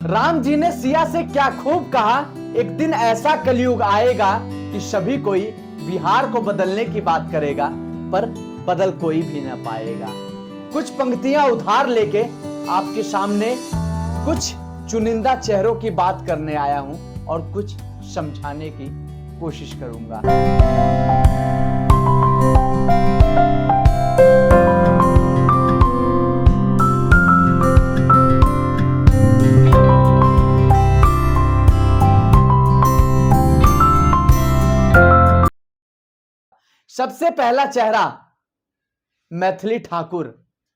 राम जी ने सिया से क्या खूब कहा, एक दिन ऐसा कलयुग आएगा कि सभी कोई बिहार को बदलने की बात करेगा, पर बदल कोई भी ना पाएगा। कुछ पंक्तियां उधार लेके आपके सामने कुछ चुनिंदा चेहरों की बात करने आया हूं और कुछ समझाने की कोशिश करूंगा। सबसे पहला चेहरा मैथिली ठाकुर,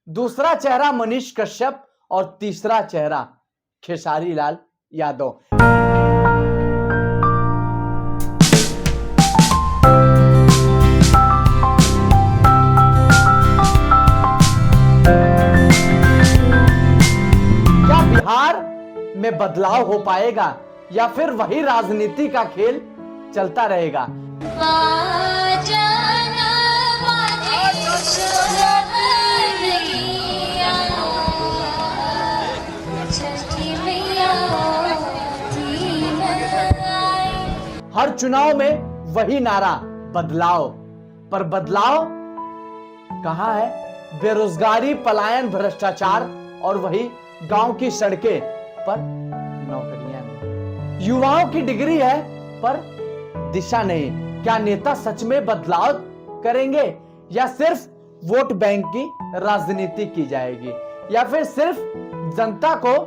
दूसरा चेहरा मनीष कश्यप और तीसरा चेहरा खेसारी लाल यादव। क्या बिहार में बदलाव हो पाएगा या फिर वही राजनीति का खेल चलता रहेगा? हर चुनाव में वही नारा बदलाव, पर बदलाव कहां है? बेरोजगारी, पलायन, भ्रष्टाचार और वही गांव की सड़कें पर नौकरियां नहीं। युवाओं की डिग्री है पर दिशा नहीं। क्या नेता सच में बदलाव करेंगे या सिर्फ वोट बैंक की राजनीति की जाएगी, या फिर सिर्फ जनता को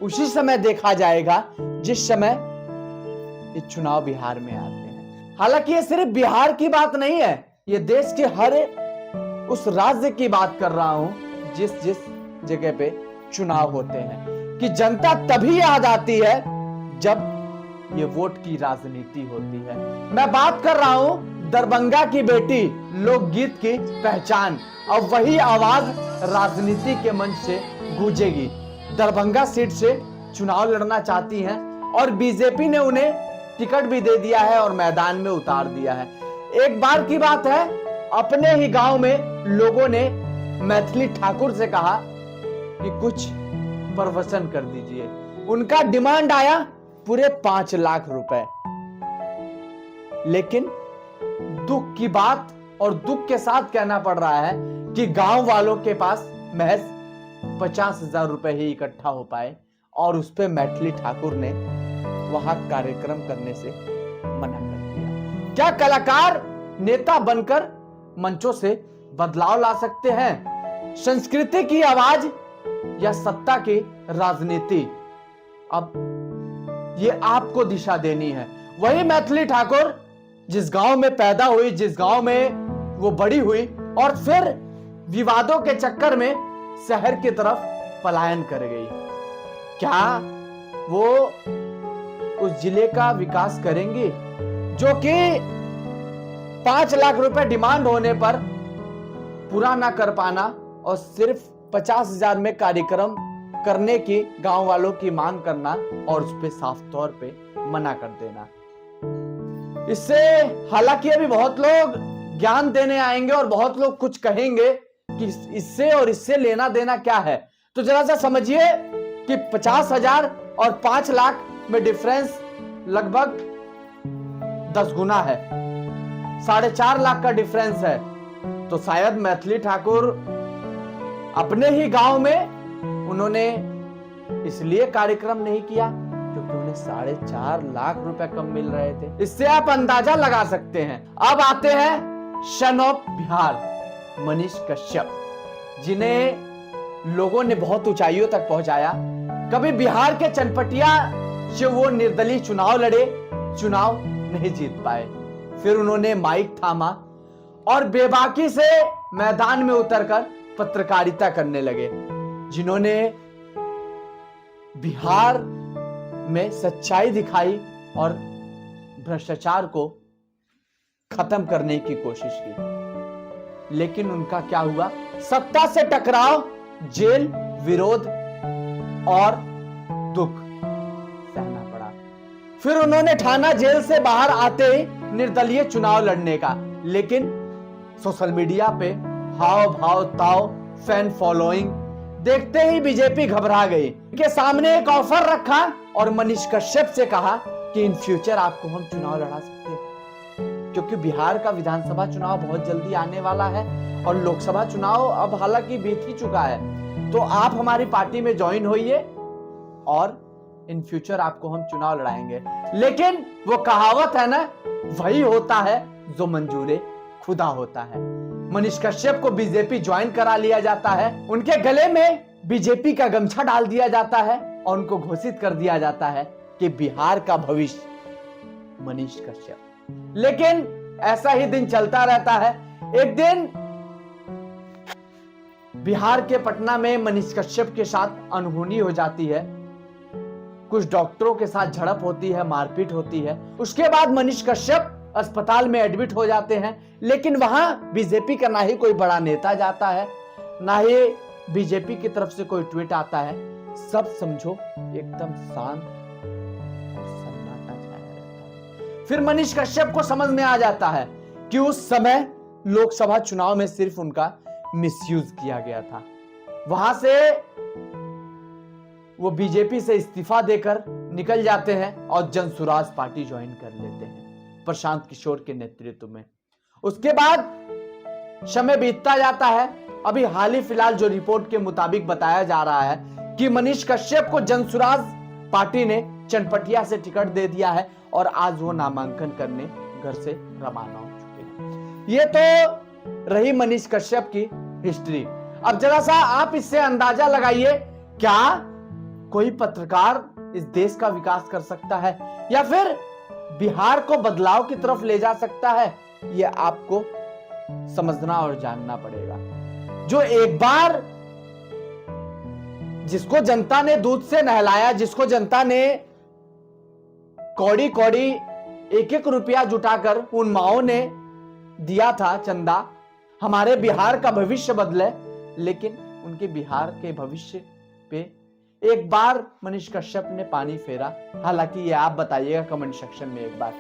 उसी समय देखा जाएगा जिस समय ये चुनाव बिहार में आते हैं? हालांकि ये सिर्फ बिहार की बात नहीं है, ये देश के हर उस राज्य की बात कर रहा हूं जिस जिस जगह पे चुनाव होते हैं, कि जनता तभी याद आती है जब ये वोट की राजनीति होती है। मैं बात कर रहा हूं दरभंगा की बेटी, लोकगीत की पहचान। अब वही आवाज राजनीति के मंच से गूंजेगी। दरभंगा सीट से चुनाव लड़ना चाहती हैं और बीजेपी ने उन्हें टिकट भी दे दिया है और मैदान में उतार दिया है। एक बार की बात है, अपने ही गांव में लोगों ने मैथिली ठाकुर से कहा कि कुछ प्रवचन कर दीजिए। उनका डिमांड आया पूरे 5 लाख रुपए। लेकिन दुख की बात और दुख के साथ कहना पड़ रहा है कि गांव वालों के पास महज 50,000 रुपए ही इकट्ठा हो पाए और उस पे मैथिली ठाकुर ने वहां कार्यक्रम करने से मना कर दिया। क्या कलाकार नेता बनकर मंचों से बदलाव ला सकते हैं? संस्कृति की आवाज या सत्ता की राजनीति? अब ये आपको दिशा देनी है। वही मैथिली ठाकुर जिस गांव में पैदा हुई, जिस गांव में वो बड़ी हुई और फिर विवादों के चक्कर में शहर की तरफ पलायन कर गई, क्या वो उस जिले का विकास करेंगी जो कि 5 लाख रुपए डिमांड होने पर पूरा ना कर पाना और सिर्फ 50,000 में कार्यक्रम करने की गांव वालों की मांग करना और उस पे साफ तौर पे मना कर देना? इससे हालांकि अभी बहुत लोग ज्ञान देने आएंगे और बहुत लोग कुछ कहेंगे कि इससे और इससे लेना देना क्या है। तो जरा सा समझिए कि 50,000 और 5 लाख में डिफरेंस लगभग 10 गुना है, 4.5 लाख का डिफरेंस है। तो शायद मैथिली ठाकुर अपने ही गांव में उन्होंने इसलिए कार्यक्रम नहीं किया क्योंकि उन्हें 4.5 लाख रुपए कम मिल रहे थे। इससे आप अंदाजा लगा सकते हैं। अब आते हैं सन ऑफ बिहार, मनीष कश्यप, जिन्हें लोगों ने बहुत ऊंचाइयों तक पहुंचाया। कभी बिहार के चनपटिया से वो निर्दलीय चुनाव लड़े, चुनाव नहीं जीत पाए। फिर उन्होंने माइक थामा और बेबाकी से मैदान में उतरकर पत्रकारिता करने लगे, जिन्होंने बिहार में सच्चाई दिखाई और भ्रष्टाचार को खत्म करने की कोशिश की। लेकिन उनका क्या हुआ? सत्ता से टकराव, जेल, विरोध और दुख सहना पड़ा। फिर उन्होंने ठाना जेल से बाहर आते ही निर्दलीय चुनाव लड़ने का, लेकिन सोशल मीडिया पे हाव भाव ताव, फैन फॉलोइंग, देखते ही बीजेपी घबरा गई। के सामने एक ऑफर रखा और मनीष कश्यप से कहा कि इन फ्यूचर आपको हम चुनाव लड़ा सकते हैं, क्योंकि बिहार का विधानसभा चुनाव बहुत जल्दी आने वाला है और लोकसभा चुनाव अब हालांकि बीत ही चुका है। तो आप हमारी पार्टी में ज्वाइन होइए और इन फ्यूचर आपको हम चुनाव लड़ाएंगे। लेकिन वो कहावत है ना, वही होता है जो मंजूरे खुदा होता है। मनीष कश्यप को बीजेपी ज्वाइन करा लिया जाता है, उनके गले में बीजेपी का गमछा डाल दिया जाता है और उनको घोषित कर दिया जाता है कि बिहार का भविष्य मनीष कश्यप। लेकिन ऐसा ही दिन चलता रहता है। एक दिन बिहार के पटना में मनीष कश्यप के साथ अनहोनी हो जाती है, कुछ डॉक्टरों के साथ झड़प होती है, मारपीट होती है। उसके बाद मनीष कश्यप अस्पताल में एडमिट हो जाते हैं। लेकिन वहां बीजेपी का ना ही कोई बड़ा नेता जाता है, ना ही बीजेपी की तरफ से कोई ट्वीट आता है। सब समझो एकदम शांत और सन्नाटा छाया रहता है। फिर मनीष कश्यप को समझ में आ जाता है कि उस समय लोकसभा चुनाव में सिर्फ उनका मिसयूज किया गया था। वहां से वो बीजेपी से इस्तीफा देकर निकल जाते हैं और जनसुराज पार्टी ज्वाइन कर लेते हैं प्रशांत किशोर के नेतृत्व में। उसके बाद समय बीतता जाता है। अभी हाल ही फिलहाल जो रिपोर्ट के मुताबिक बताया जा रहा है कि मनीष कश्यप को जनसुराज पार्टी ने चनपटिया से टिकट दे दिया है और आज वो नामांकन करने घर से रवाना हो चुके हैं। ये तो रही मनीष कश्यप की हिस्ट्री। अब जरा सा आप इससे अंदाजा लगाइए, क्या कोई पत्रकार इस देश का विकास कर सकता है या फिर बिहार को बदलाव की तरफ ले जा सकता है? यह आपको समझना और जानना पड़ेगा। जो एक बार जिसको जनता ने दूध से नहलाया, जिसको जनता ने कौड़ी कौड़ी एक एक रुपया जुटाकर उन माओं ने दिया था चंदा, हमारे बिहार का भविष्य बदले, लेकिन उनके बिहार के भविष्य पे एक बार मनीष कश्यप ने पानी फेरा। हालांकि ये आप बताइएगा कमेंट सेक्शन में एक बार।